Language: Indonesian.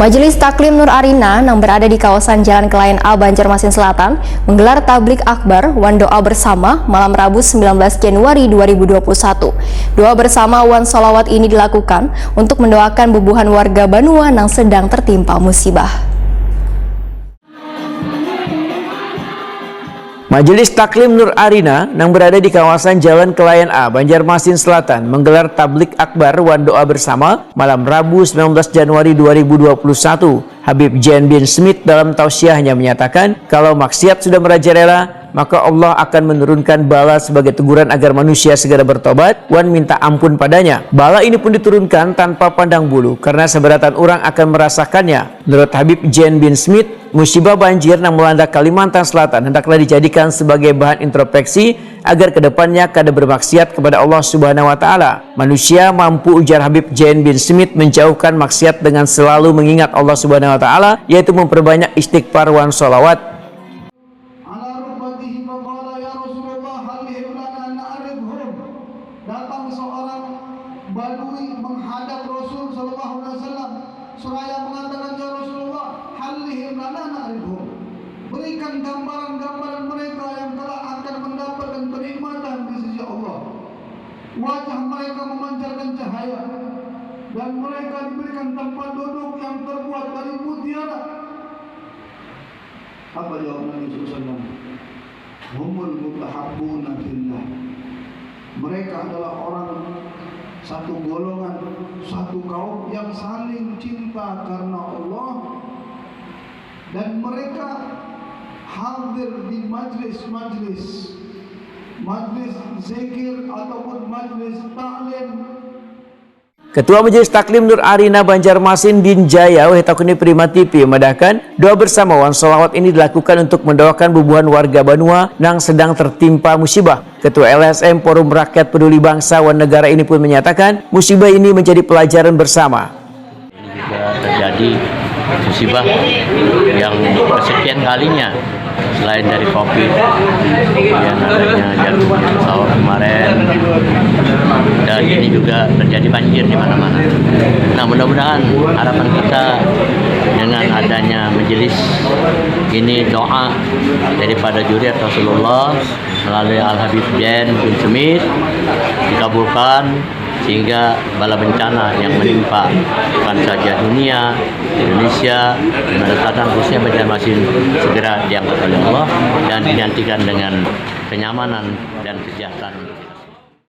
Majelis Taklim Nur Arina yang berada di kawasan Jalan Kelayan A, Banjarmasin Selatan menggelar tablik akbar wan doa bersama malam Rabu 19 Januari 2021. Doa bersama wan solawat ini dilakukan untuk mendoakan bubuhan warga Banua yang sedang tertimpa musibah. Majelis Taklim Nur Arina yang berada di kawasan Jalan Kelayan A, Banjarmasin Selatan menggelar tablik akbar wan doa bersama malam Rabu 19 Januari 2021. Habib Jen bin Smith dalam tausiahnya menyatakan kalau maksiat sudah merajalela, maka Allah akan menurunkan bala sebagai teguran agar manusia segera bertobat wan minta ampun padanya. Bala ini pun diturunkan tanpa pandang bulu karena seberatan orang akan merasakannya. Menurut Habib Jen bin Smith, musibah banjir yang melanda Kalimantan Selatan hendaklah dijadikan sebagai bahan introspeksi agar kedepannya kada bermaksiat kepada Allah Subhanahu wa Ta'ala. Manusia mampu, ujar Habib Jen bin Smith, menjauhkan maksiat dengan selalu mengingat Allah Subhanahu wa Ta'ala, yaitu memperbanyak istighfar wan sholawat. Datang seorang badui menghadap Rasul sallallahu alaihi wasallam seraya mengatakan, ya Rasulullah, halihim lana na'rifhum, berikan gambaran-gambaran mereka yang telah akan mendapatkan kenikmatan di sisi Allah. Wajah mereka memancarkan cahaya dan mereka diberikan tempat duduk yang terbuat dari mutiara. Apa jawab Nabi sallallahu alaihi wasallam? Humul mutahabbuna fillah. Mereka adalah orang satu golongan, satu kaum yang saling cinta karena Allah, dan mereka hadir di majlis zikir ataupun majlis taklim. Ketua Majelis Taklim Nur Arina Banjarmasin bin Jaya Wetakuni Prima TV memandahkan doa bersama wan sholawat ini dilakukan untuk mendoakan bubuhan warga Banua yang sedang tertimpa musibah. Ketua LSM Forum Rakyat Peduli Bangsa wan Negara ini pun menyatakan musibah ini menjadi pelajaran bersama. Ini juga terjadi musibah yang kesekian kalinya selain dari COVID, yang adanya jatuh pesawat kemarin, dan ini juga terjadi banjir di mana-mana. Nah, mudah-mudahan harapan kita dengan adanya majelis ini, doa daripada Juriat Rasulullah melalui Al-Habib Jen bin Smith dikabulkan, sehingga bala bencana yang menimpa bukan saja dunia, Indonesia, Kalimantan Selatan, khususnya Banjarmasin segera diangkat oleh Allah dan digantikan dengan kenyamanan dan kesejahteraan.